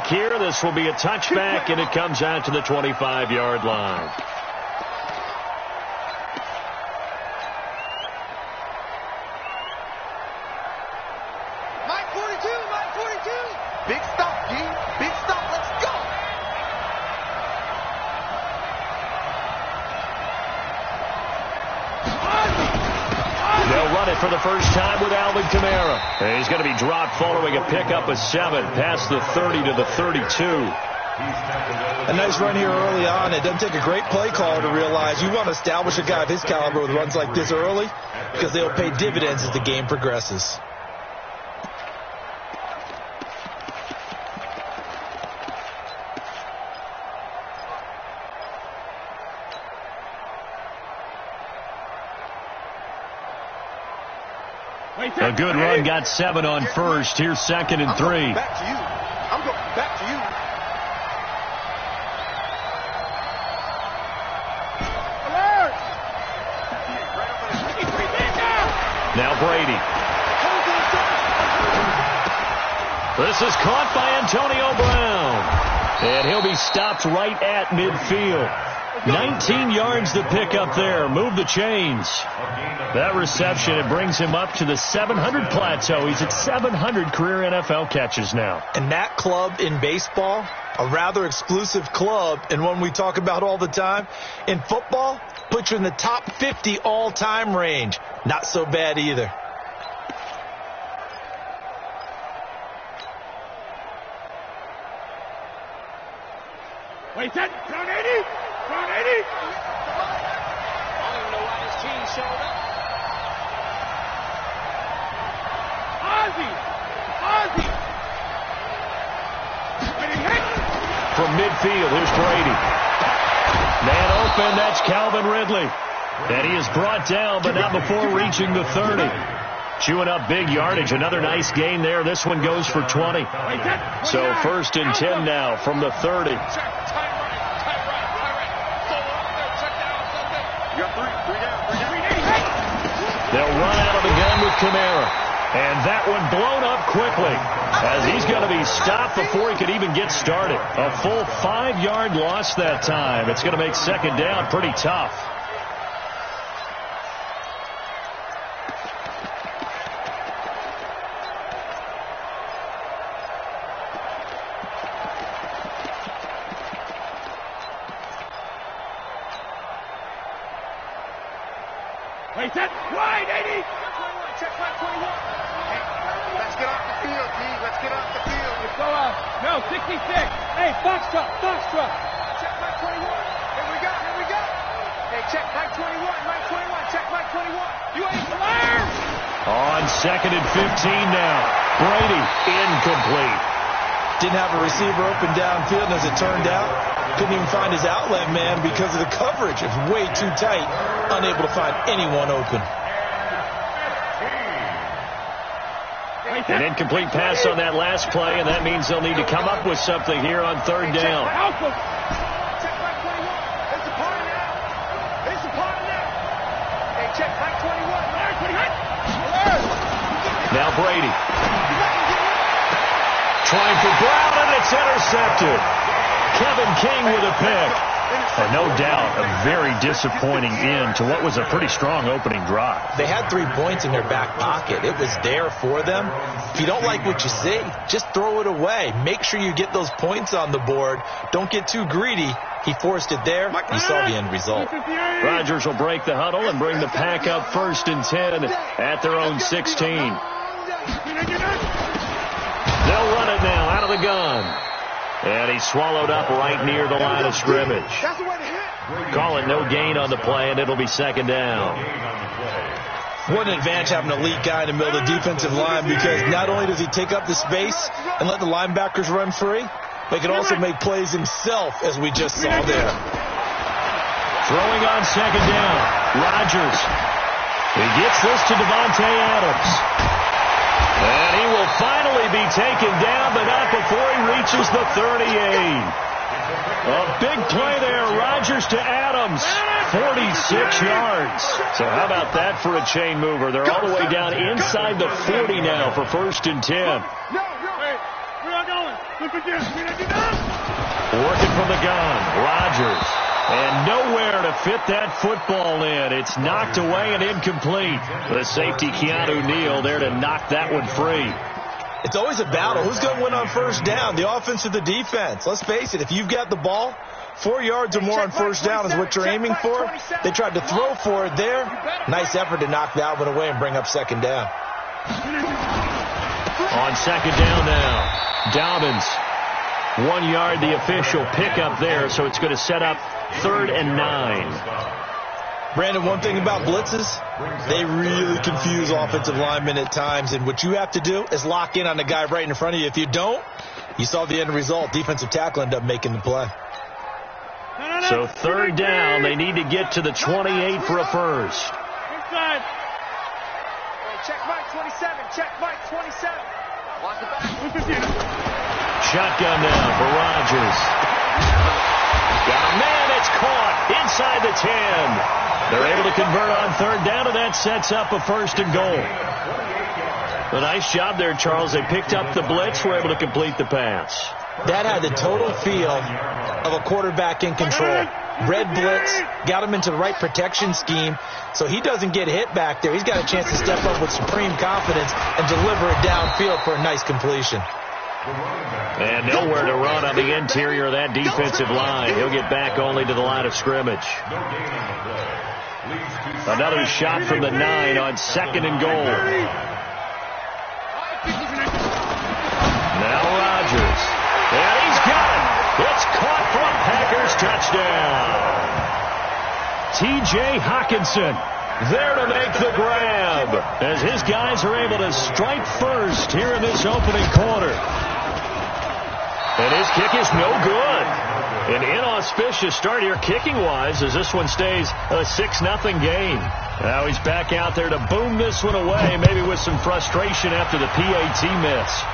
back here. This will be a touchback, and it comes out to the 25-yard line. Mike 42, Mike 42. Big stop, G. Big stop. Let's go. They'll run it for the first time with Alvin Kamara. And he's going to be dropped following a pickup of 7 past the 30 to the 32. A nice run here early on. It doesn't take a great play caller to realize you want to establish a guy of his caliber with runs like this early because they'll pay dividends as the game progresses. A good run, got 7 on first. Here's 2nd and 3. Back to you. I'm going back to you. Alert! Now Brady. This is caught by Antonio Brown. And he'll be stopped right at midfield. 19 yards to pick up there. Move the chains. That reception, it brings him up to the 700 plateau. He's at 700 career NFL catches now. And that club in baseball, a rather exclusive club and one we talk about all the time. In football, puts you in the top 50 all-time range. Not so bad either. Wait, set. Down 80. Down 80. I don't even know why this team showed up. Ozzie. From midfield, here's Brady. Man open, that's Calvin Ridley. And he is brought down, but not before reaching the 30. Chewing up big yardage. Another nice gain there. This one goes for 20. So 1st and 10 now from the 30. They'll run out of the gun with Kamara. And that one blown up quickly as he's going to be stopped before he could even get started. A full 5-yard loss that time. It's going to make 2nd down pretty tough. Wait, set. Wide, 80. Check back 21. Hey, let's get off the field, G. Let's get off the field. Let's go out. No, 66. Hey, box truck. Check back 21. Here we go. Hey, check back 21. Right 21. Check back 21. You ain't fire. On 2nd and 15 now. Brady incomplete. Didn't have a receiver open downfield, and as it turned out, couldn't even find his outlet man because of the coverage. It was way too tight, unable to find anyone open. An incomplete pass on that last play, and that means they'll need to come up with something here on 3rd down. Now Brady. Trying for Brown, and it's intercepted. Kevin King with a pick. And no doubt, a very disappointing end to what was a pretty strong opening drive. They had 3 points in their back pocket. It was there for them. If you don't like what you see, just throw it away. Make sure you get those points on the board. Don't get too greedy. He forced it there. You saw the end result. Rodgers will break the huddle and bring the pack up 1st and 10 at their own 16. They'll run it now out of the gun. And he's swallowed up right near the line of scrimmage. Call it no gain on the play, and it'll be 2nd down. What an advantage having an elite guy in the middle of the defensive line, because not only does he take up the space and let the linebackers run free, but he can also make plays himself, as we just saw there. Throwing on 2nd down. Rodgers. He gets this to Davante Adams. And he will finally be taken down, but not before he reaches the 38. A big play there. Rodgers to Adams. 46 yards. So how about that for a chain mover? They're all the way down inside the 40 now for 1st and 10. Working from the gun, Rodgers. And nowhere to fit that football in. It's knocked away and incomplete. The safety, Keanu Neal, there to knock that one free. It's always a battle. Who's going to win on first down, the offense or the defense? Let's face it, if you've got the ball, 4 yards or more on first down is what you're aiming for. They tried to throw for it there. Nice effort to knock that one away and bring up second down. On second down now, Dobbins. 1 yard, the official pickup there, so it's going to set up 3rd and 9. Brandon, one thing about blitzes, they really confuse offensive linemen at times, and what you have to do is lock in on the guy right in front of you. If you don't, you saw the end result. Defensive tackle ended up making the play. So 3rd down, they need to get to the 28 for a first. Inside. Check Mike 27. Check Mike 27. Watch the back. Shotgun now for Rodgers. Got a man, it's caught inside the 10. They're able to convert on 3rd down, and that sets up a 1st and goal. A nice job there, Charles. They picked up the blitz, were able to complete the pass. That had the total feel of a quarterback in control. Red blitz, got him into the right protection scheme, so he doesn't get hit back there. He's got a chance to step up with supreme confidence and deliver it downfield for a nice completion. And nowhere to run on the interior of that defensive line. He'll get back only to the line of scrimmage. Another shot from the 9 on 2nd and goal. Now Rodgers. And he's got it. It's caught for a Packers touchdown. T.J. Hockenson there to make the grab as his guys are able to strike first here in this opening quarter. And his kick is no good. An inauspicious start here kicking-wise as this one stays a 6-0 game. Now he's back out there to boom this one away, maybe with some frustration after the PAT miss.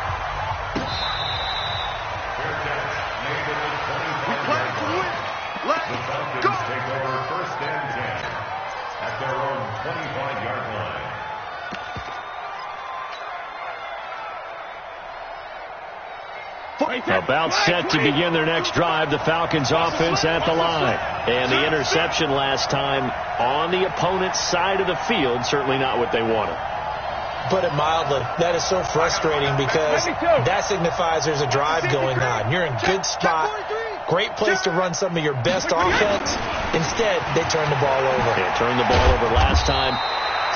About set to begin their next drive, the Falcons offense at the line. And the interception last time on the opponent's side of the field, certainly not what they wanted. Put it mildly, that is so frustrating because that signifies there's a drive going on. You're in good spot, great place to run some of your best offense. Instead, they turn the ball over. They turned the ball over last time.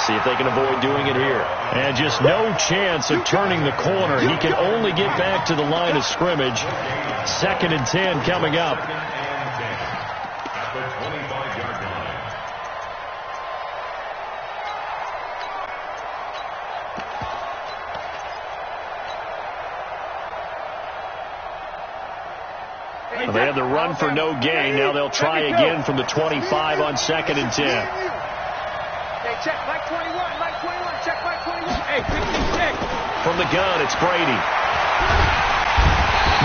See if they can avoid doing it here. And just no chance of turning the corner. He can only get back to the line of scrimmage. 2nd and 10 coming up. Well, they had the run for no gain. Now they'll try again from the 25 on 2nd and 10. Check Mike 21, Mike 21, check Mike 21. Hey, 56. From the gun, it's Brady.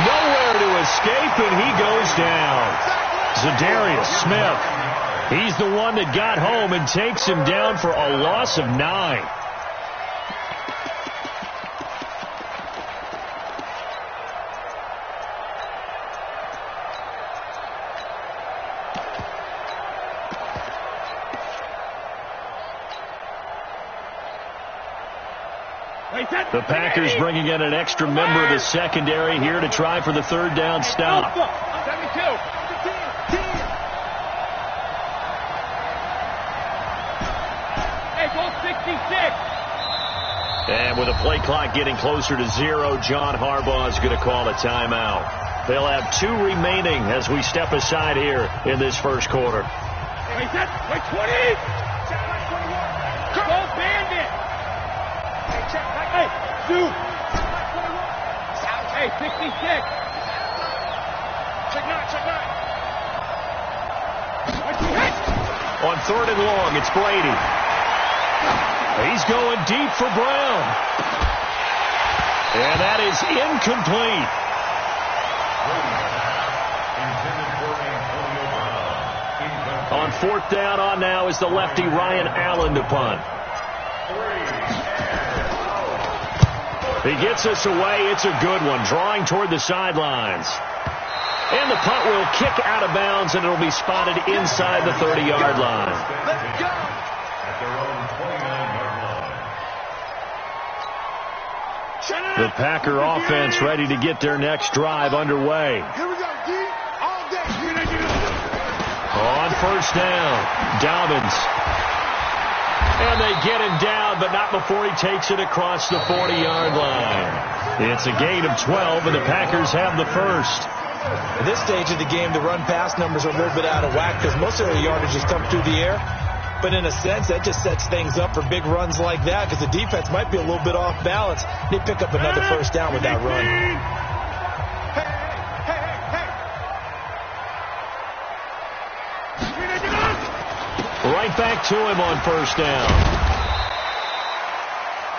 Nowhere to escape, and he goes down. Zadarius Smith. He's the one that got home and takes him down for a loss of 9. The Packers bringing in an extra member of the secondary here to try for the 3rd down stop. 72. Hey, go 66. And with the play clock getting closer to 0, John Harbaugh is going to call a timeout. They'll have 2 remaining as we step aside here in this first quarter. Wait, 20. Go Bandit. Hey, dude. Hey, 66. Check 9. On 3rd and long, it's Brady. He's going deep for Brown. And that is incomplete. On 4th down on now is the lefty Ryan Allen to punt. He gets us away. It's a good one, drawing toward the sidelines. And the punt will kick out of bounds, and it'll be spotted inside the 30-yard line. Let's go. At their own 29-yard line. The Packer offense ready to get their next drive underway. Here we go, D. All day. On first down, Dobbins. And they get him down, but not before he takes it across the 40-yard line. It's a gain of 12, and the Packers have the first. At this stage of the game, the run-pass numbers are a little bit out of whack because most of their yardage is come through the air. But in a sense, that just sets things up for big runs like that because the defense might be a little bit off balance. They pick up another first down with that run. Right back to him on first down.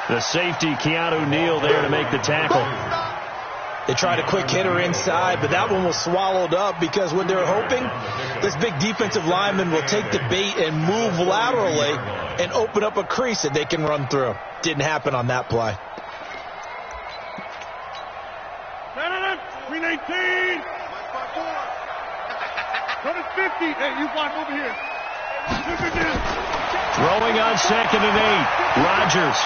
The safety, Keanu Neal, there to make the tackle. They tried a quick hitter inside, but that one was swallowed up because what they're hoping, this big defensive lineman will take the bait and move laterally and open up a crease that they can run through. Didn't happen on that play. 319. Go to 50. Hey, you block over here. Throwing on 2nd and 8. Rodgers.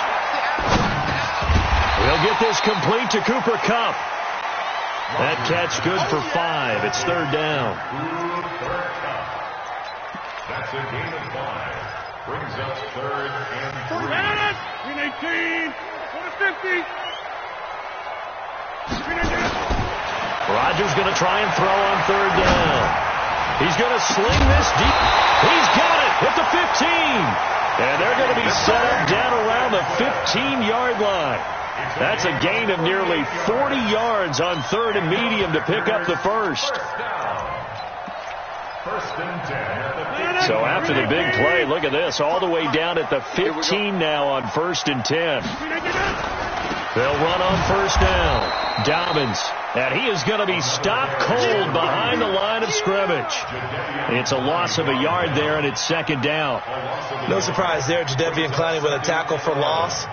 He'll get this complete to Cooper Kupp. That catch good for 5. It's 3rd down. That's a gain of 5. Brings us 3rd and 318. Go to 50. Rodgers going to try and throw on 3rd down. He's going to sling this deep. He's got it at the 15. And they're going to be set down around the 15-yard line. That's a gain of nearly 40 yards on 3rd and medium to pick up the first. First and 10. So after the big play, look at this, all the way down at the 15 now on 1st and 10. They'll run on first down. Dobbins, and he is going to be stopped cold behind the line of scrimmage. It's a loss of a yard there, and it's 2nd down. No surprise there, Jadeveon Clowney with a tackle for loss.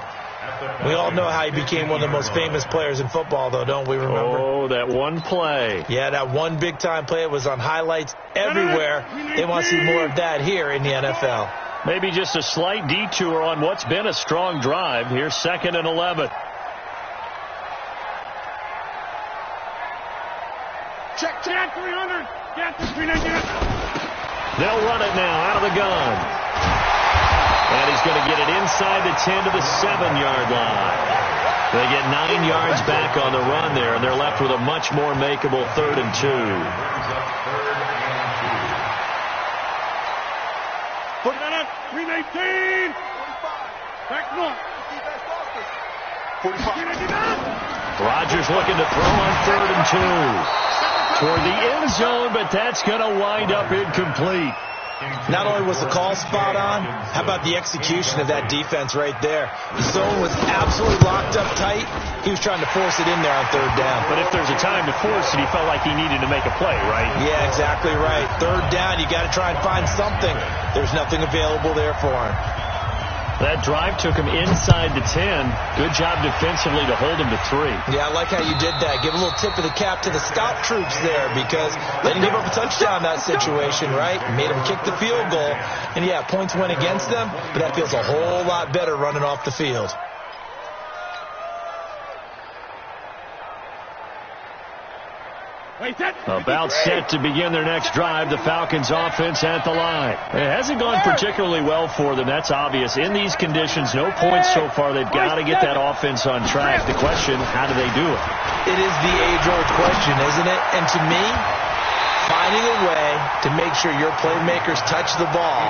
We all know how he became one of the most famous players in football, though, don't we remember? Oh, that one play. Yeah, that one big-time play was on highlights everywhere. They want to see more of that here in the NFL. Maybe just a slight detour on what's been a strong drive. Here's 2nd and 11. Check 300. Get the 300. They'll run it now out of the gun. And he's going to get it inside the 10 to the 7-yard line. They get 9 yards back on the run there, and they're left with a much more makeable 3rd and 2. Put it up. 319. Back north. 45. Rodgers looking to throw on 3rd and 2. Toward the end zone, but that's going to wind up incomplete. Not only was the call spot on, how about the execution of that defense right there? The zone was absolutely locked up tight. He was trying to force it in there on 3rd down. But if there's a time to force it, he felt like he needed to make a play, right? Yeah, exactly right. 3rd down, you got to try and find something. There's nothing available there for him. That drive took him inside the 10. Good job defensively to hold him to 3. Yeah, I like how you did that. Give a little tip of the cap to the scout troops there because they didn't give up a touchdown in that situation, right? Made them kick the field goal. And, yeah, points went against them, but that feels a whole lot better running off the field. About set to begin their next drive, the Falcons offense at the line. It hasn't gone particularly well for them, that's obvious. In these conditions, no points so far. They've got to get that offense on track. The question, how do they do it? It is the age-old question, isn't it? And to me, finding a way to make sure your playmakers touch the ball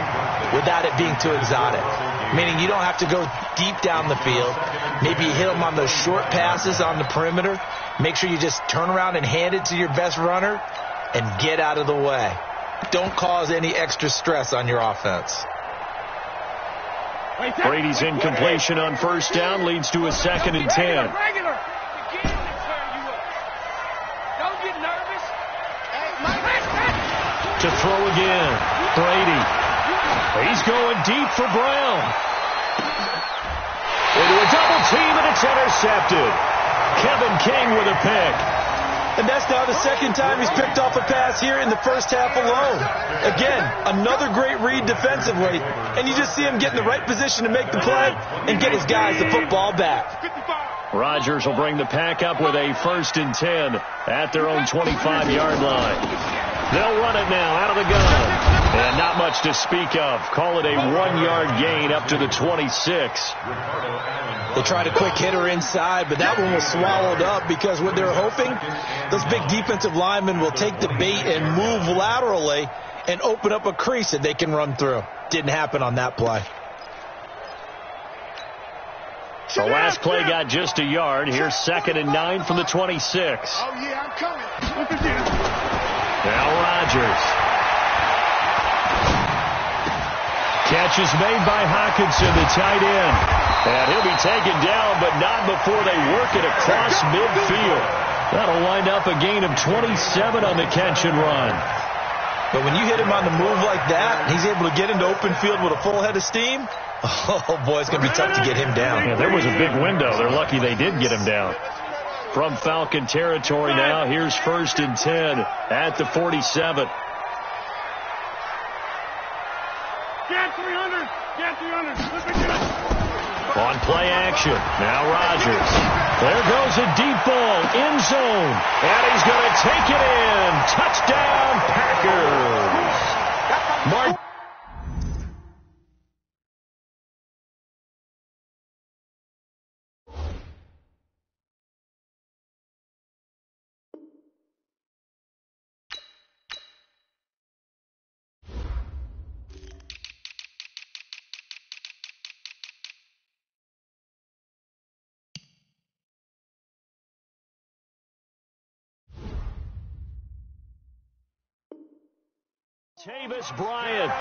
without it being too exotic. Meaning you don't have to go deep down the field. Maybe you hit them on those short passes on the perimeter. Make sure you just turn around and hand it to your best runner and get out of the way. Don't cause any extra stress on your offense. Brady's incompletion on first down leads to a 2nd and 10. To throw again. Brady. He's going deep for Brown. Into a double seam, and it's intercepted. Kevin King with a pick. And that's now the second time he's picked off a pass here in the first half alone. Again, another great read defensively, and you just see him get in the right position to make the play and get his guys the football back. Rodgers will bring the pack up with a 1st and 10 at their own 25-yard line. They'll run it now out of the gun. And not much to speak of. Call it a 1-yard gain up to the 26. They tried a quick hitter inside, but that one was swallowed up because what they're hoping, those big defensive linemen will take the bait and move laterally and open up a crease that they can run through. Didn't happen on that play. The last play got just a yard. Here's 2nd and 9 from the 26. Oh, yeah, I'm coming. Now Rodgers. Catch is made by Hockenson, the tight end. And he'll be taken down, but not before they work it across midfield. That'll wind up a gain of 27 on the catch and run. But when you hit him on the move like that, and he's able to get into open field with a full head of steam, oh, boy, it's going to be tough to get him down. Yeah, there was a big window. They're lucky they did get him down. From Falcon territory now, here's 1st and 10 at the 47. Get 300. Get 300. On play action. Now Rodgers. There goes a deep ball. End zone. And he's going to take it in. Touchdown, Packers. Mark. Tavis Bryant,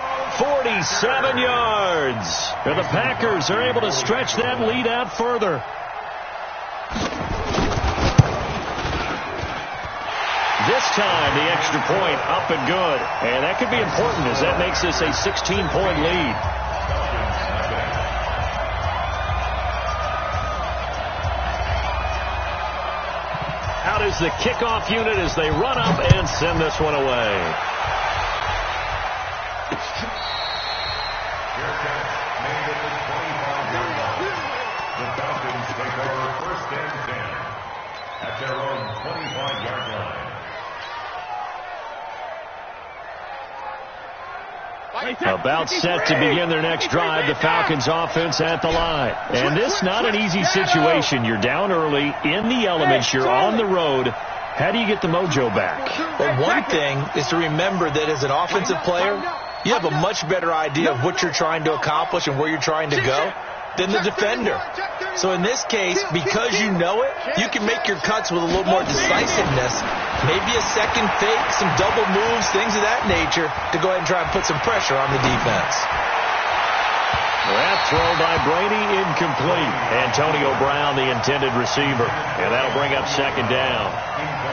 47 yards. And the Packers are able to stretch that lead out further. This time, the extra point up and good. And that could be important as that makes this a 16-point lead. Out is the kickoff unit as they run up and send this one away. The Falcons take over 1st and 10 at their own 25-yard line. About set to begin their next drive, the Falcons offense at the line. And this not an easy situation. You're down early, in the elements, you're on the road. How do you get the mojo back? Well, one thing is to remember that as an offensive player, you have a much better idea of what you're trying to accomplish and where you're trying to go than the defender. So in this case, because you know it, you can make your cuts with a little more decisiveness. Maybe a second fake, some double moves, things of that nature to go ahead and try and put some pressure on the defense. That throw by Brady incomplete. Antonio Brown, the intended receiver. And that'll bring up 2nd down.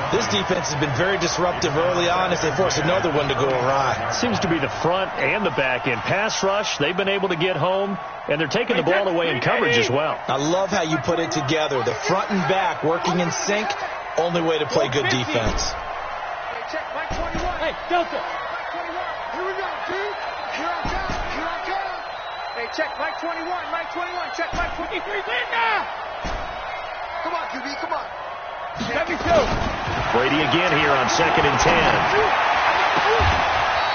This defense has been very disruptive early on as they force another one to go awry. Seems to be the front and the back end. Pass rush, they've been able to get home, and they're taking the ball away in coverage as well. I love how you put it together. The front and back working in sync, only way to play good defense. Hey, check Mike 21. Hey, Delta. Mike 21. Here we go, dude. Here I come. Here I come. Hey, check Mike 21. Mike 21. Check Mike 23. Linda. Come on, QB. Come on. 72. Brady again here on 2nd and 10.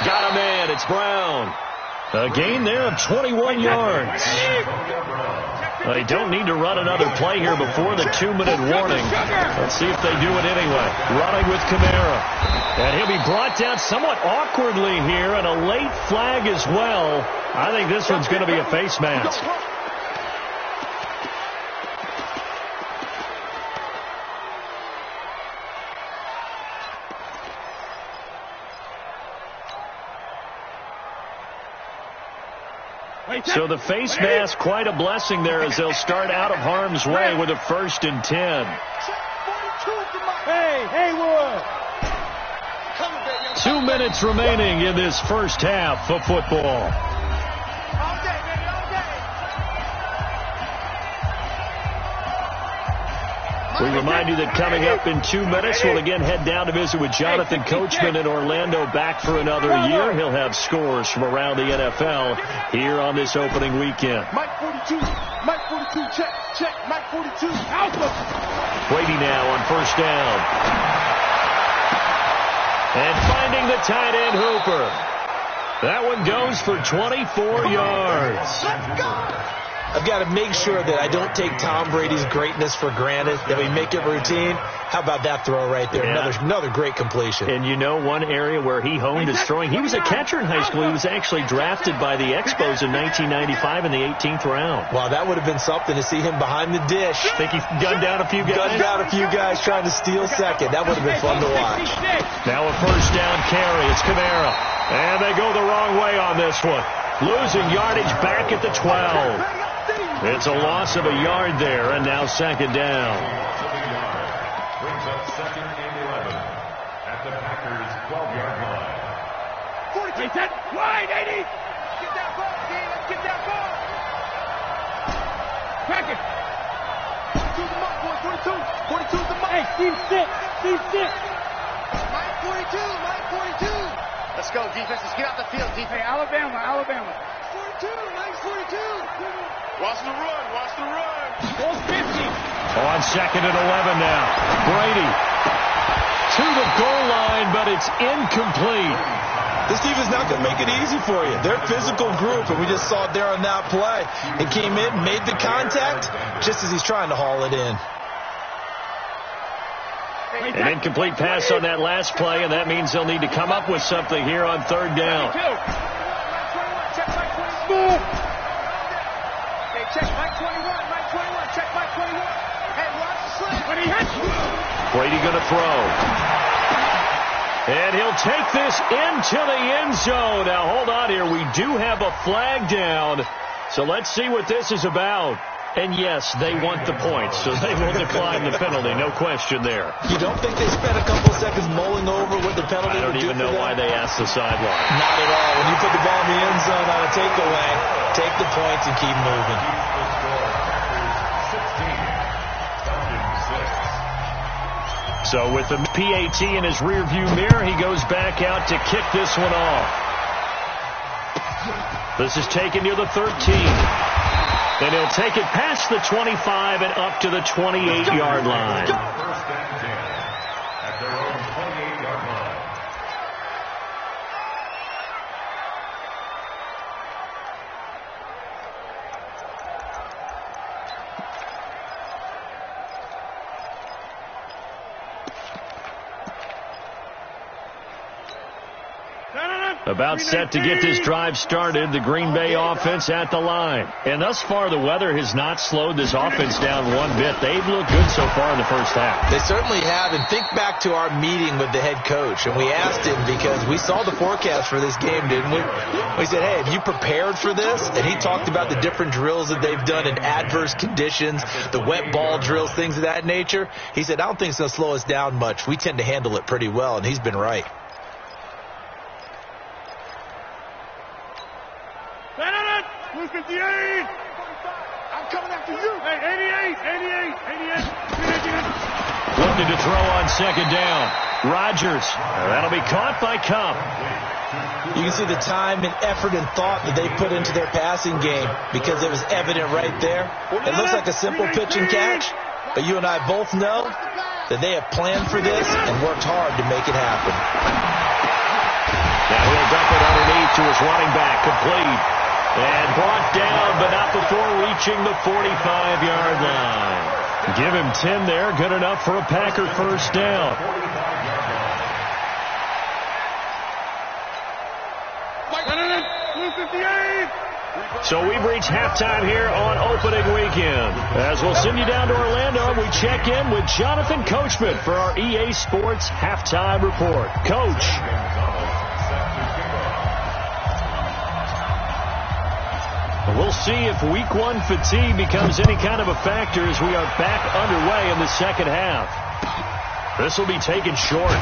Got a man. It's Brown. A gain there of 21 yards. They don't need to run another play here before the 2-minute warning. Let's see if they do it anyway. Running with Kamara. And he'll be brought down somewhat awkwardly here, and a late flag as well. I think this one's going to be a face mask. So the face mask, quite a blessing there as they'll start out of harm's way with a 1st and 10. Hey, Haywood. 2 minutes remaining in this first half of football. All day, baby, all day. We remind you that coming up in 2 minutes, we'll again head down to visit with Jonathan Coachman in Orlando, back for another year. He'll have scores from around the NFL here on this opening weekend. Mike 42, Mike 42, check, Mike 42, Alpha. Brady now on first down. And finding the tight end Hooper. That one goes for 24 yards. Let's go. I've got to make sure that I don't take Tom Brady's greatness for granted, that we make it routine. How about that throw right there? Yeah. Another great completion. And you know one area where he honed his throwing? He was a catcher in high school. He was actually drafted by the Expos in 1995 in the 18th round. Wow, that would have been something to see him behind the dish. Think he gunned down a few guys? Gunned down a few guys trying to steal second. That would have been fun to watch. Now a first down carry. It's Kamara. And they go the wrong way on this one. Losing yardage back at the 12. It's a loss of a yard there, and now second down. Brings up second and 11 at the Packers' 12-yard line. 42, set, wide, 80. Get that ball, Dean. Let's get that ball. Crack it. 42's the mark, boy. 42. 42's the mark. Hey, Steve, sit. Steve, sit. Mike 42, Mike 42. Let's go, defense. Let's get out the field, defense. Hey, Alabama. 42, Mike 42. Watch the run, watch the run. Goal 50. On second and 11 now. Brady to the goal line, but it's incomplete. This defense is not going to make it easy for you. They're a physical group, and we just saw it there on that play. It came in, made the contact, just as he's trying to haul it in. An incomplete pass on that last play, and that means they'll need to come up with something here on third down. Check Mike 21, Mike 21, check Mike 21. Hey, watch the slant. When he hits. Brady going to throw. And he'll take this into the end zone. Now, hold on here. We do have a flag down. So let's see what this is about. And, yes, they want the points, so they will decline the penalty. No question there. You don't think they spent a couple seconds mulling over what the penalty I don't would do even know why they asked the sideline. Not at all. When you put the ball in the end zone on a takeaway, take the points and keep moving. So with the PAT in his rearview mirror, he goes back out to kick this one off. This is taken near the 13. Then he'll take it past the 25 and up to the 28-yard line. First and 10 at their own 28-yard line. About set to get this drive started, the Green Bay offense at the line. And thus far, the weather has not slowed this offense down one bit. They've looked good so far in the first half. They certainly have. And think back to our meeting with the head coach. And we asked him, because we saw the forecast for this game, didn't we? We said, hey, have you prepared for this? And he talked about the different drills that they've done in adverse conditions, the wet ball drills, things of that nature. He said, I don't think it's going to slow us down much. We tend to handle it pretty well. And he's been right. Blue 58. I'm coming after you. Hey, 88. Looking to throw on second down. Rodgers. That'll be caught by Cup. You can see the time and effort and thought that they put into their passing game, because it was evident right there. It looks like a simple pitch and catch, but you and I both know that they have planned for this and worked hard to make it happen. Now he'll dump it underneath to his running back. Complete. And brought down, but not before reaching the 45-yard line. Give him 10 there. Good enough for a Packer first down. So we've reached halftime here on opening weekend. As we'll send you down to Orlando, we check in with Jonathan Coachman for our EA Sports Halftime Report. Coach. We'll see if week one fatigue becomes any kind of a factor as we are back underway in the second half. This will be taken short.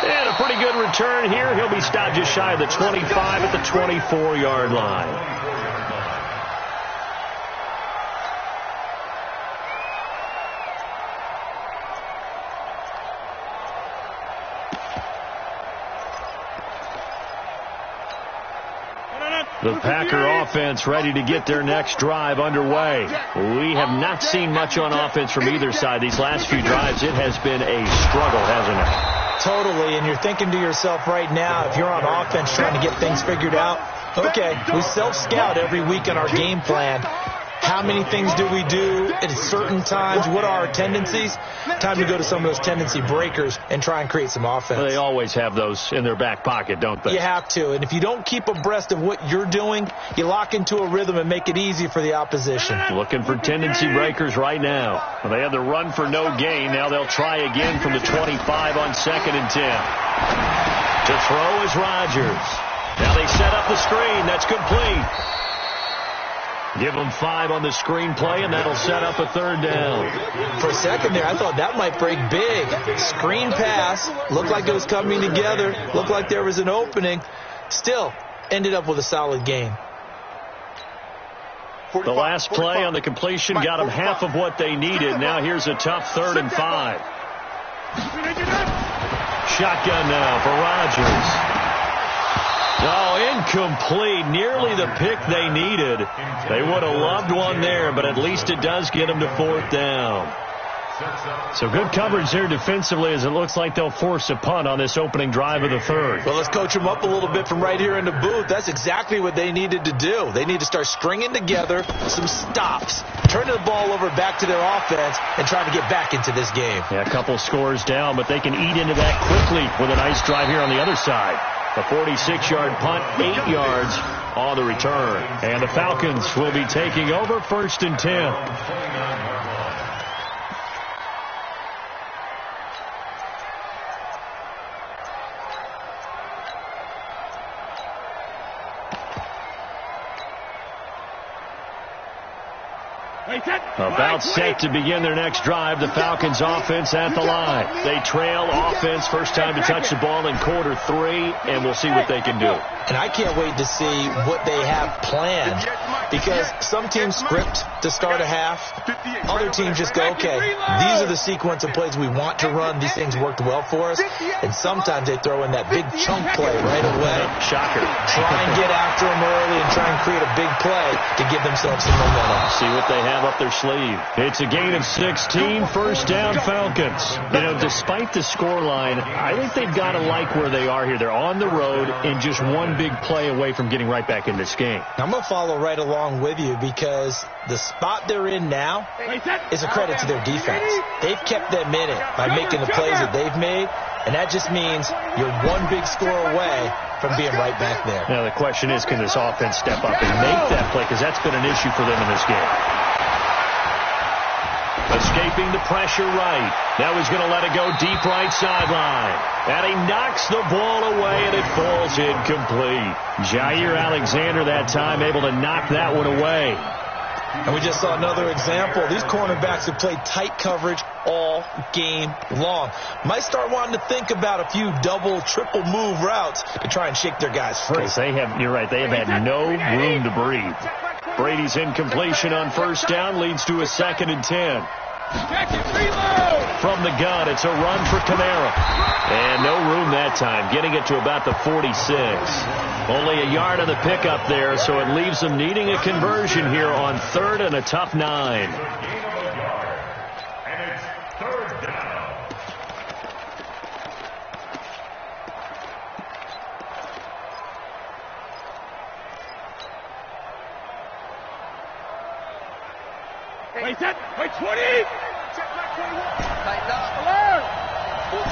And a pretty good return here. He'll be stopped just shy of the 25 at the 24-yard line. The Packer offense ready to get their next drive underway. We have not seen much on offense from either side. These last few drives, it has been a struggle, hasn't it? Totally, and you're thinking to yourself right now, if you're on offense trying to get things figured out, okay, we self-scout every week in our game plan. How many things do we do at certain times? What are our tendencies? Time to go to some of those tendency breakers and try and create some offense. Well, they always have those in their back pocket, don't they? You have to, and if you don't keep abreast of what you're doing, you lock into a rhythm and make it easy for the opposition. Looking for tendency breakers right now. Well, they had the run for no gain. Now they'll try again from the 25 on 2nd and 10. To throw is Rodgers. Now they set up the screen. That's complete. Give them 5 on the screen play, and that'll set up a 3rd down. For a second there, I thought that might break big. Screen pass. Looked like it was coming together. Looked like there was an opening. Still, ended up with a solid gain. The last play on the completion got them half of what they needed. Now here's a tough 3rd and 5. Shotgun now for Rodgers. Oh, incomplete. Nearly the pick they needed. They would have loved one there, but at least it does get them to 4th down. So good coverage there defensively, as it looks like they'll force a punt on this opening drive of the 3rd. Well, let's coach them up a little bit from right here in the booth. That's exactly what they needed to do. They need to start stringing together some stops, turning the ball over back to their offense, and trying to get back into this game. Yeah, a couple scores down, but they can eat into that quickly with a nice drive here on the other side. A 46-yard punt, 8 yards on the return. And the Falcons will be taking over 1st and 10. About set to begin their next drive. The Falcons offense at the line. They trail offense. First time to touch the ball in quarter 3, and we'll see what they can do. And I can't wait to see what they have planned, because some teams script to start a half. Other teams just go, okay, these are the sequence of plays we want to run. These things worked well for us. And sometimes they throw in that big chunk play right away. Shocker. Try and get after them early and try and create a big play to give themselves some momentum. See what they have up their sleeve. It's a gain of 16, 1st down Falcons. You know, despite the scoreline, I think they've got to like where they are here. They're on the road and just one big play away from getting right back in this game. I'm going to follow right along with you, because the spot they're in now is a credit to their defense. They've kept them in it by making the plays that they've made, and that just means you're one big score away from being right back there. Now the question is, can this offense step up and make that play, because that's been an issue for them in this game. Escaping the pressure right. Now he's going to let it go deep right sideline. And he knocks the ball away, and it falls incomplete. Jair Alexander that time able to knock that one away. And we just saw another example. These cornerbacks have played tight coverage all game long. Might start wanting to think about a few double, triple move routes to try and shake their guys free. They have, you're right, they have had no room to breathe. Brady's incompletion on 1st down leads to a 2nd and 10. From the gun, it's a run for Kamara. And no room that time, getting it to about the 46. Only a yard on the pickup there, so it leaves them needing a conversion here on 3rd and a tough 9. And it's 3rd down. Wait, set. Wait, 20. Check back 21. Tighten up. Alert. 4.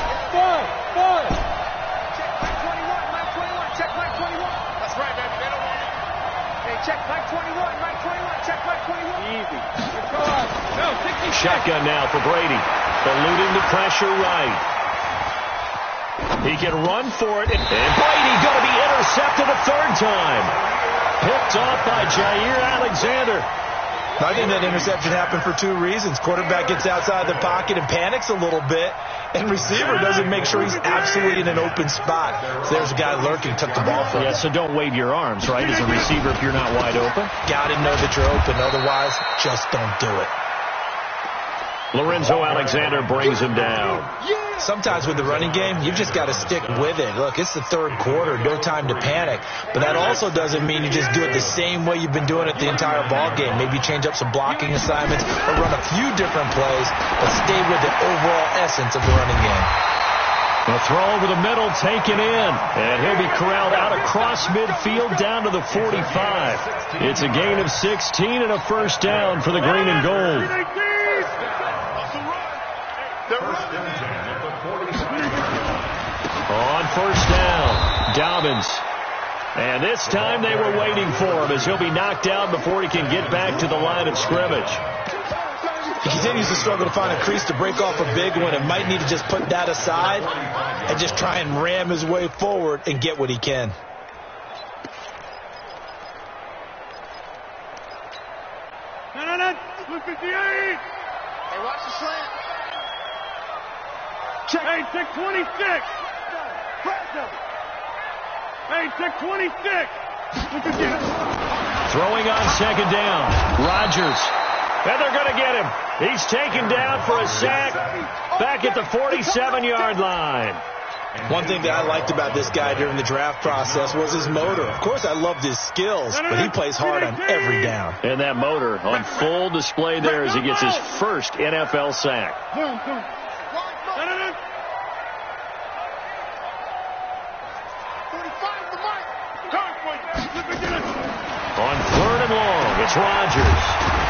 Check back 21. Back 21. Check back 21. That's right, baby. They don't want it. Hey, check back 21. Back 21. Check back 21. Easy. Let's go out. No, 60. Shotgun now for Brady. Eluding the pressure right. He can run for it. And Brady going to be intercepted a 3rd time. Picked off by Jair Alexander. I think that interception happened for 2 reasons. Quarterback gets outside the pocket and panics a little bit, and receiver doesn't make sure he's absolutely in an open spot. So there's a guy lurking, took the ball from him. Yeah, so don't wave your arms, right, as a receiver if you're not wide open. Got to know that you're open. Otherwise, just don't do it. Lorenzo Alexander brings him down. Sometimes with the running game, you've just got to stick with it. Look, it's the third quarter, no time to panic. But that also doesn't mean you just do it the same way you've been doing it the entire ball game. Maybe change up some blocking assignments or run a few different plays, but stay with the overall essence of the running game. The throw over the middle taken in, and he'll be corralled out across midfield down to the 45. It's a gain of 16 and a first down for the green and gold. On first down, Dobbins. And this time they were waiting for him as he'll be knocked down before he can get back to the line of scrimmage. He continues to struggle to find a crease to break off a big one and might need to just put that aside and just try and ram his way forward and get what he can. Hey, watch the slant. Check. Hey, check 26. Hey, check 26. Throwing on second down. Rodgers. And they're going to get him. He's taken down for a sack back at the 47-yard line. One thing that I liked about this guy during the draft process was his motor. Of course, I loved his skills, but he plays hard on every down. And that motor on full display there as he gets his first NFL sack. On third and long, it's Rodgers.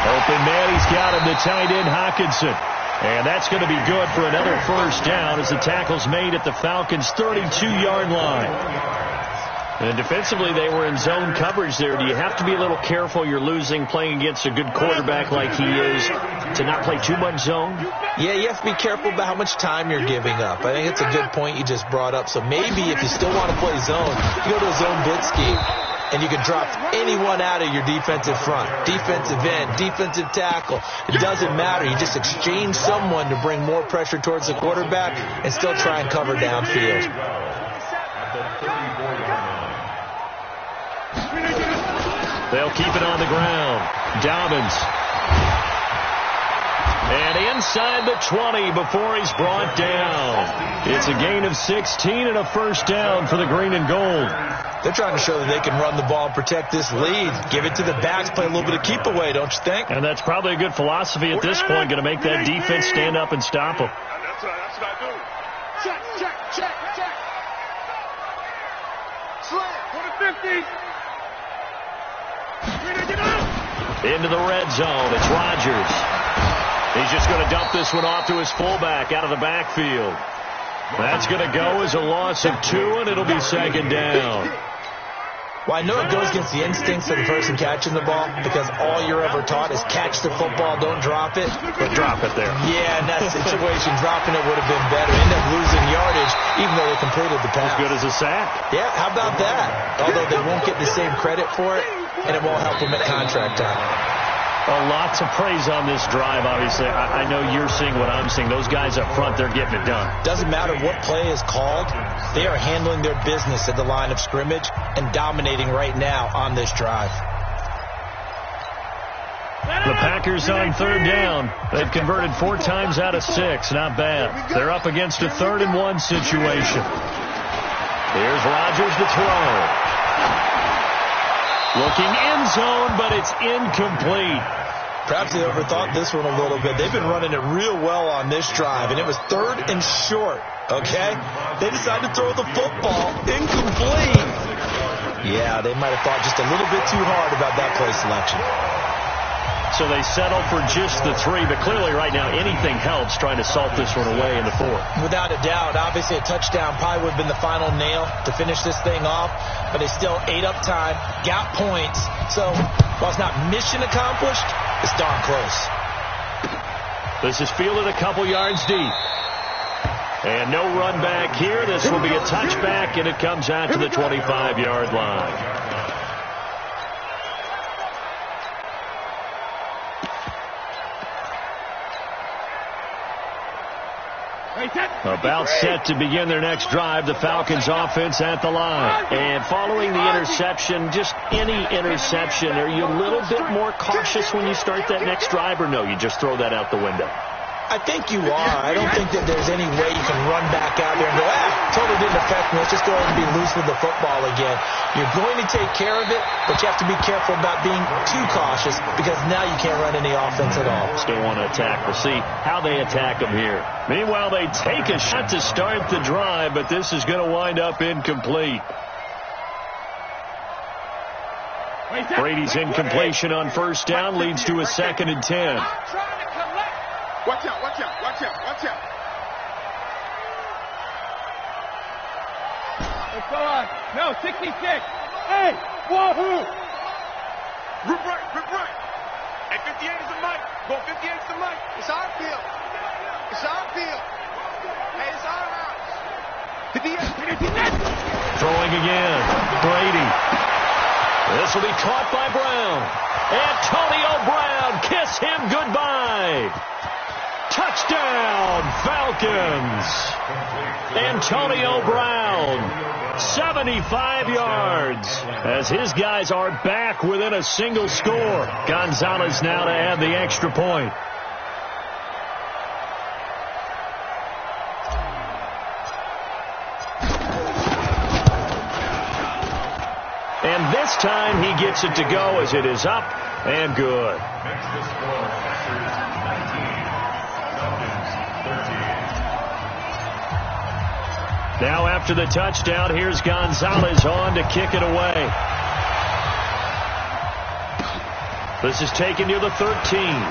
Open man, he's got him to tight end Hockenson. And that's going to be good for another first down as the tackle's made at the Falcons' 32-yard line. And defensively, they were in zone coverage there. Do you have to be a little careful you're losing playing against a good quarterback like he is to not play too much zone? Yeah, you have to be careful about how much time you're giving up. I think it's a good point you just brought up. So maybe if you still want to play zone, you go to a zone blitz scheme. And you can drop anyone out of your defensive front, defensive end, defensive tackle. It doesn't matter. You just exchange someone to bring more pressure towards the quarterback and still try and cover downfield. They'll keep it on the ground. Dobbins. And inside the 20 before he's brought down. It's a gain of 16 and a first down for the green and gold. They're trying to show that they can run the ball and protect this lead. Give it to the backs, play a little bit of keep away, don't you think? And that's probably a good philosophy at this point, going to make that defense stand up and stop them. That's what I do. Check. Slant. Go to 50. Into the red zone, it's Rodgers. He's just going to dump this one off to his fullback out of the backfield. That's going to go as a loss of 2, and it'll be second down. Well, I know it goes against the instincts of the person catching the ball because all you're ever taught is catch the football, don't drop it. But drop it there. Yeah, in that situation, dropping it would have been better. End up losing yardage, even though they completed the pass. As good as a sack. Yeah, how about that? Although they won't get the same credit for it, and it won't help them at contract time. Lots of praise on this drive, obviously. I know you're seeing what I'm seeing. Those guys up front, they're getting it done. Doesn't matter what play is called. They are handling their business at the line of scrimmage and dominating right now on this drive. The Packers on third down. They've converted 4 times out of 6. Not bad. They're up against a 3rd and 1 situation. Here's Rodgers to throw. Looking end zone, but it's incomplete. Perhaps they overthought this one a little bit. They've been running it real well on this drive, and it was 3rd and short, okay? They decided to throw the football incomplete. Yeah, they might have thought just a little bit too hard about that play selection. So they settle for just the 3, but clearly right now anything helps trying to salt this one away in the 4th. Without a doubt. Obviously a touchdown probably would have been the final nail to finish this thing off, but they still ate up time, got points. So while it's not mission accomplished, it's darn close. This is fielded a couple yards deep. And no run back here. This will be a touchback, and it comes out to the 25-yard line. About set to begin their next drive, the Falcons offense at the line. And following the interception, just any interception, are you a little bit more cautious when you start that next drive, or no, you just throw that out the window? I think you are. I don't think that there's any way you can run back out there and go, totally didn't affect me. Let's just go ahead and be loose with the football again. You're going to take care of it, but you have to be careful about being too cautious because now you can't run any offense at all. Still want to attack. We'll see how they attack them here. Meanwhile, they take a shot to start the drive, but this is going to wind up incomplete. Brady's incompletion on first down leads to a 2nd and 10. Watch out, watch out, watch out, watch out. Let's go on. No, 66. Hey, wahoo! Rip right. Hey, 58 is the mic. Go 58 is the mic. It's our field. It's our field. Hey, it's our house. 58. Throwing again. Brady. This will be caught by Brown. Antonio Brown, kiss him goodbye. Touchdown, Falcons. Antonio Brown, 75 yards, as his guys are back within a single score. Gonzalez now to add the extra point. And this time he gets it to go as it is up and good. Makes the score Packers 19, Falcons 13. Now after the touchdown, here's Gonzalez on to kick it away. This is taken near the 13.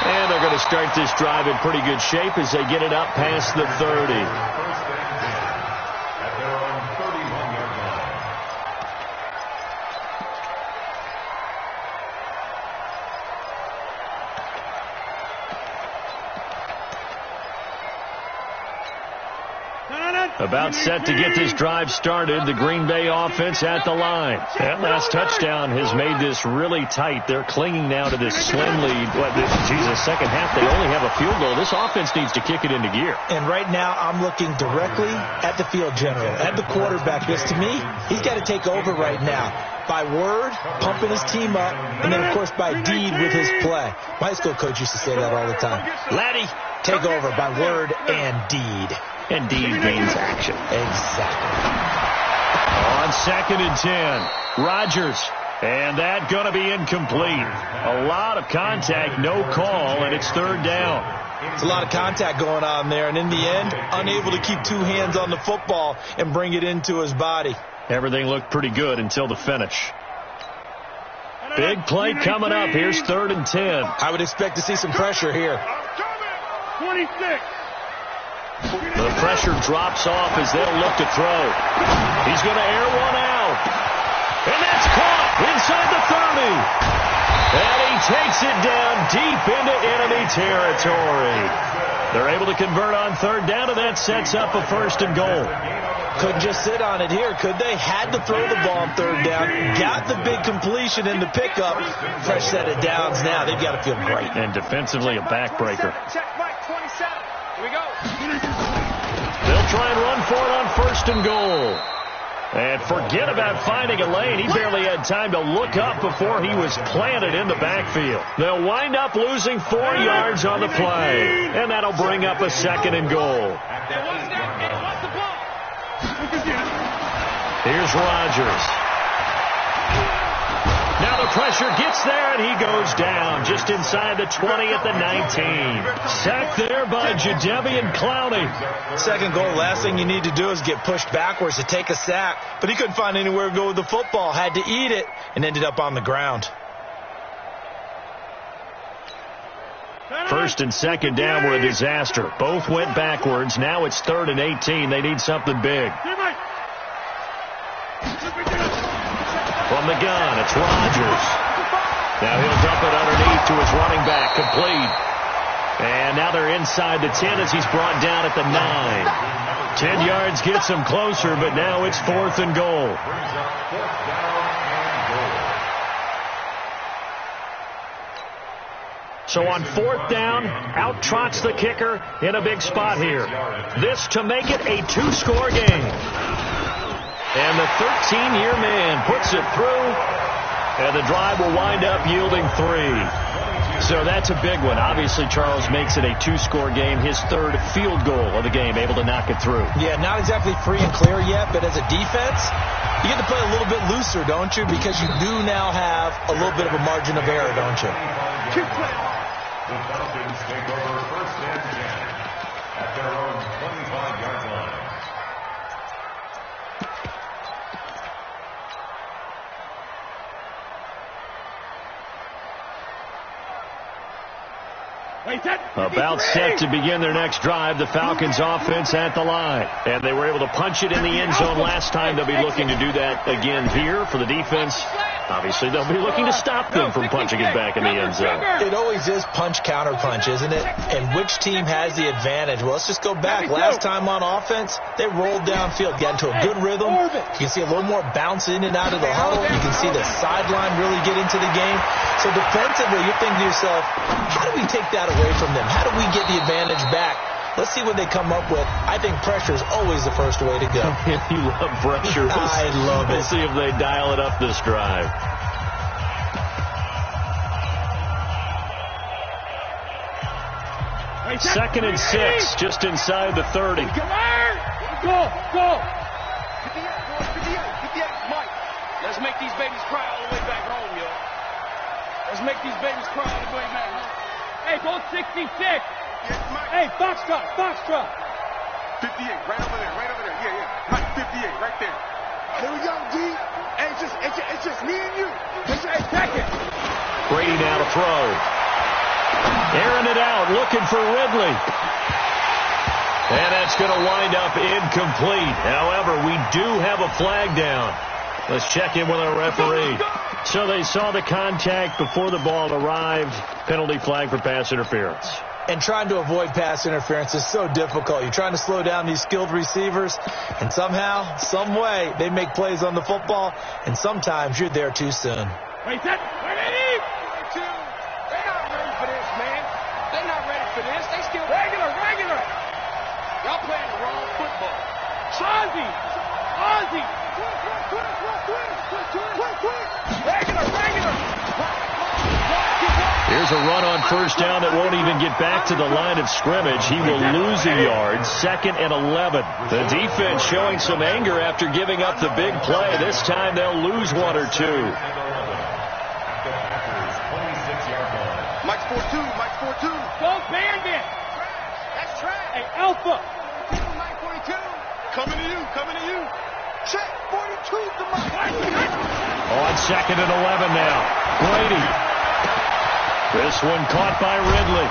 And they're going to start this drive in pretty good shape as they get it up past the 30. About set to get this drive started. The Green Bay offense at the line. That last touchdown has made this really tight. They're clinging now to this slim lead. Second half, they only have a field goal. This offense needs to kick it into gear. And right now, I'm looking directly at the field general, at the quarterback. Because to me, he's got to take over right now. By word, pumping his team up, and then, of course, by deed with his play. My high school coach used to say that all the time. Laddie, take over by word and deed. And deed means action. Exactly. On 2nd and 10, Rodgers. And that going to be incomplete. A lot of contact, no call, and it's 3rd down. It's a lot of contact going on there, and in the end, unable to keep 2 hands on the football and bring it into his body. Everything looked pretty good until the finish. Big play coming up. Here's 3rd and 10. I would expect to see some pressure here. 26. The pressure drops off as they'll look to throw. He's going to air one out. And that's caught inside the 30. And he takes it down deep into enemy territory. They're able to convert on 3rd down, and that sets up a 1st and goal. Couldn't just sit on it here, could they? Had to throw the ball on 3rd down. Got the big completion in the pickup. Fresh set of downs now. They've got to feel great. And defensively, a backbreaker. Check Mike 27. Here we go. They'll try and run for it on 1st and goal. And forget about finding a lane. He barely had time to look up before he was planted in the backfield. They'll wind up losing 4 yards on the play. And that'll bring up a 2nd and goal. Here's Rodgers. Now the pressure gets there, and he goes down just inside the 20 at the 19. Sacked there by Jadeveon Clowney. 2nd goal, last thing you need to do is get pushed backwards to take a sack. But he couldn't find anywhere to go with the football. Had to eat it and ended up on the ground. 1st and 2nd down were a disaster. Both went backwards. Now it's 3rd and 18. They need something big. From the gun, it's Rodgers. Now he'll dump it underneath to his running back, complete. And now they're inside the 10 as he's brought down at the 9. 10 yards gets him closer, but now it's 4th and goal. So on 4th down, out trots the kicker in a big spot here. This to make it a 2-score game. And the 13-year man puts it through, and the drive will wind up yielding 3. So that's a big one. Obviously, Charles makes it a 2-score game. His third field goal of the game, able to knock it through. Yeah, not exactly free and clear yet, but as a defense, you get to play a little bit looser, don't you? Because you do now have a little bit of a margin of error, don't you? The Falcons take over first and 10 at their own 25-yard line. About set to begin their next drive, the Falcons offense at the line. And they were able to punch it in the end zone last time. They'll be looking to do that again here for the defense. Obviously, they'll be looking to stop them from punching it back in the end zone. It always is punch-counter-punch, isn't it? And which team has the advantage? Well, let's just go back. Last time on offense, they rolled downfield, got into a good rhythm. You can see a little more bounce in and out of the huddle. You can see the sideline really get into the game. So defensively, you're thinking to yourself, how do we take that away from them? How do we get the advantage back? Let's see what they come up with. I think pressure is always the first way to go. You love pressure. I love it. We'll see if they dial it up this drive. Second and 6, just inside the 30. Go! Mike, let's make these babies cry all the way back home, yo. Let's make these babies cry all the way back home. Hey, go 66. Hey, Foxtrot. 58, right over there. Yeah. Mike, 58, right there. Here we go, D. Hey, it's just me and you. Hey, check it. Brady now to throw. Airing it out, looking for Ridley. And that's going to wind up incomplete. However, we do have a flag down. Let's check in with our referee. So they saw the contact before the ball arrived. Penalty flag for pass interference. And trying to avoid pass interference is so difficult. You're trying to slow down these skilled receivers, and somehow, some way, they make plays on the football, and sometimes you're there too soon. Wait, that. They're not ready for this, man. They're not ready for this. They still regular. Y'all playing the wrong football. Ozzy. Regular. Here's a run on first down that won't even get back to the line of scrimmage. He will lose a yard. 2nd and 11. The defense showing some anger after giving up the big play. This time they'll lose 1 or 2. Mike's 4-2. Go Bandit. That's trash. Hey, Alpha. Mike 42. Coming to you. Check 42 to Mike. On 2nd and 11 now. Brady. This one caught by Ridley.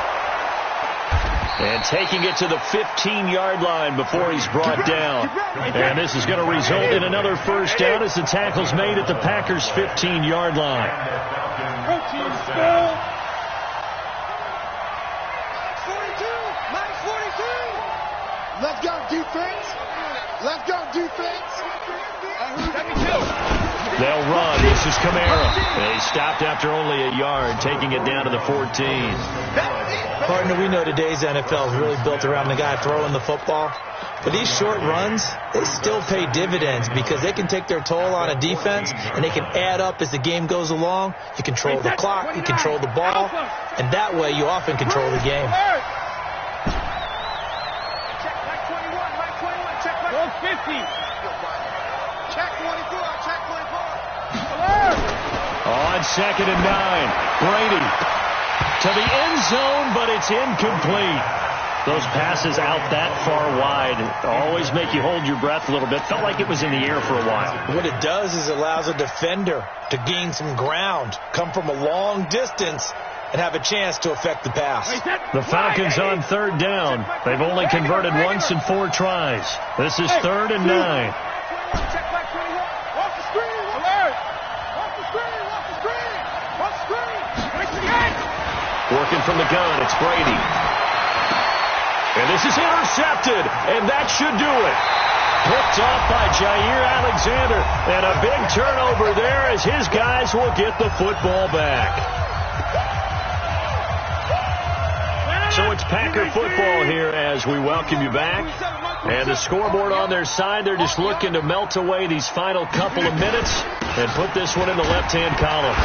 And taking it to the 15-yard line before he's brought down. And this is going to result in another first down as the tackle's made at the Packers' 15-yard line. Mike 42. Let's go, defense. They'll run. This is Kamara. They stopped after only a yard, taking it down to the 14. Partner, we know today's NFL is really built around the guy throwing the football. But these short runs, they still pay dividends because they can take their toll on a defense, and they can add up as the game goes along. You control the clock, you control the ball, and that way you often control the game. Check 50. Check 24. On 2nd and 9. Brady to the end zone, but it's incomplete. Those passes out that far wide always make you hold your breath a little bit. Felt like it was in the air for a while. What it does is it allows a defender to gain some ground, come from a long distance, and have a chance to affect the pass. The Falcons on 3rd down. They've only converted once in 4 tries. This is 3rd and 9. Working from the gun, it's Brady. And this is intercepted, and that should do it. Picked off by Jair Alexander, and a big turnover there as his guys will get the football back. So it's Packer football here as we welcome you back. And the scoreboard on their side, they're just looking to melt away these final couple of minutes and put this one in the left-hand column.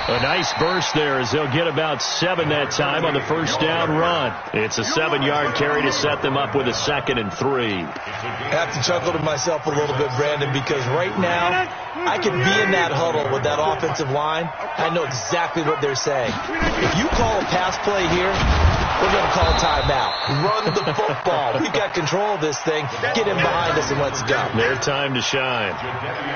A nice burst there as they'll get about 7 that time on the first down run. It's a 7-yard carry to set them up with a 2nd and 3. I have to chuckle to myself a little bit, Brandon, because right now I could be in that huddle with that offensive line. I know exactly what they're saying. If you call a pass play here, we're going to call a timeout. Run the football. We've got control of this thing. Get in behind us and let's go. Their time to shine.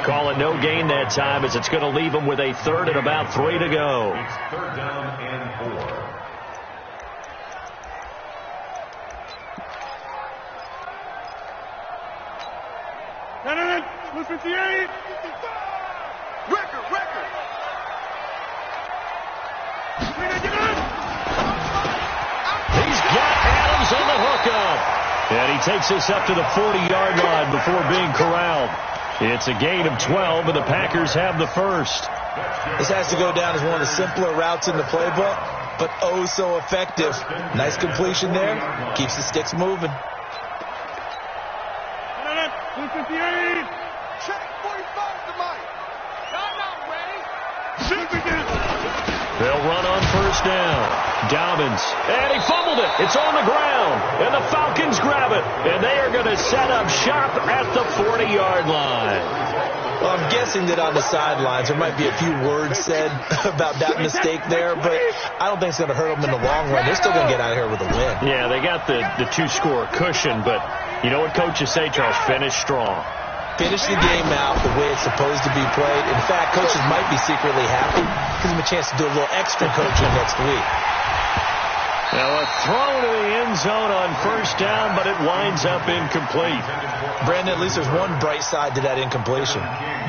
Call it no gain that time as it's going to leave them with a 3rd and about 3 to go. It's 3rd down and 4. No, 58. Record. He's got Adams on the hookup. And he takes us up to the 40-yard line before being corralled. It's a gain of 12, and the Packers have the first. This has to go down as one of the simpler routes in the playbook, but oh so effective. Nice completion there. Keeps the sticks moving. 58. Check 45 to Mike. Not ready. Shoot again. They'll run on first down. Dobbins. And he fumbled it. It's on the ground. And the Falcons grab it. And they are going to set up shop at the 40-yard line. Well, I'm guessing that on the sidelines there might be a few words said about that mistake there, but I don't think it's going to hurt them in the long run. They're still going to get out of here with a win. Yeah, they got the 2-score cushion, but you know what coaches say, Charles? Finish strong. Finish the game out the way it's supposed to be played. In fact, coaches might be secretly happy. Gives them a chance to do a little extra coaching next week. Now a throw to the end zone on first down, but it winds up incomplete. Brandon, at least there's one bright side to that incompletion.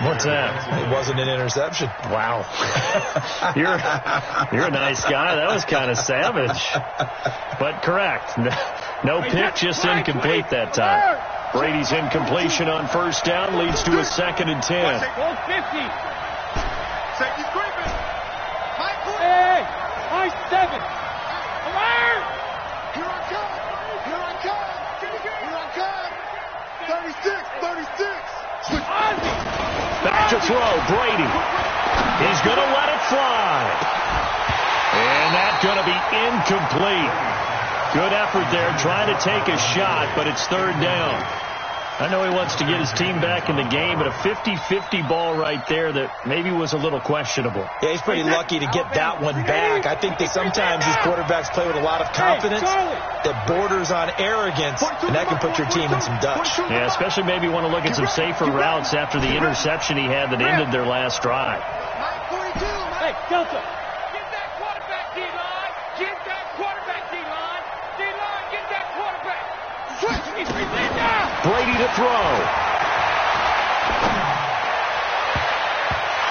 What's that? It wasn't an interception. Wow. You're a nice guy. That was kind of savage. But correct. No pick, just incomplete that time. Brady's incompletion on first down leads to a 2nd and 10. Safety creeping. Hey, high 7. Alert! Here I come. 36. Switch. Back to throw. Brady. He's going to let it fly. And that's going to be incomplete. Good effort there, trying to take a shot, but it's 3rd down. I know he wants to get his team back in the game, but a 50-50 ball right there that maybe was a little questionable. Yeah, he's pretty lucky to get that one back. I think that sometimes these quarterbacks play with a lot of confidence that borders on arrogance, and that can put your team in some dutch. Yeah, especially maybe want to look at some safer routes after the interception he had that ended their last drive. Hey, Delta. Get that quarterback, D-line. Get that quarterback, D-line. D-line, get that quarterback. Switch. He's down. Brady to throw.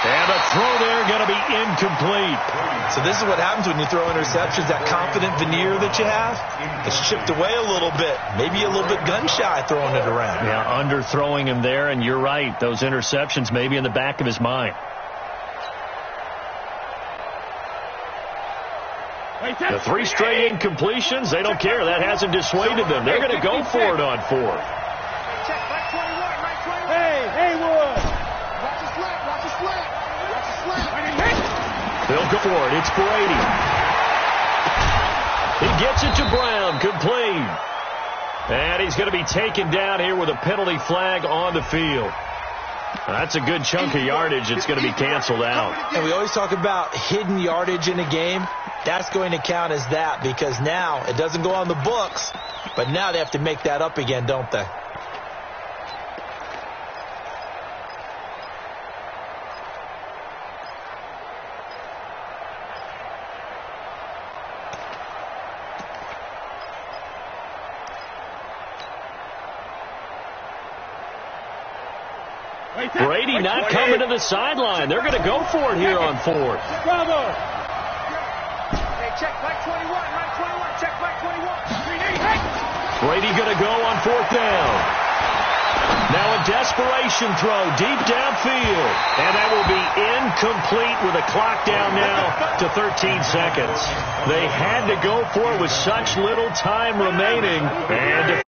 And a throw there going to be incomplete. So this is what happens when you throw interceptions. That confident veneer that you have, it's chipped away a little bit. Maybe a little bit gun-shy throwing it around. Yeah, underthrowing him there, and you're right. Those interceptions maybe in the back of his mind. The 3 straight incompletions, they don't care. That hasn't dissuaded them. They're going to go for it on 4th. Hey, Haywood. Watch the slant. They'll go for it. It's Brady. He gets it to Brown. Complete. And he's going to be taken down here with a penalty flag on the field. That's a good chunk of yardage. It's going to be canceled out. And we always talk about hidden yardage in a game. That's going to count as that because now it doesn't go on the books, but now they have to make that up again, don't they? Brady not coming to the sideline. They're going to go for it here on 4th. Bravo. Hey, check back 21. Right 21. Check back 21. Brady going to go on 4th down. Now a desperation throw deep downfield. And that will be incomplete with a clock down now to 13 seconds. They had to go for it with such little time remaining. And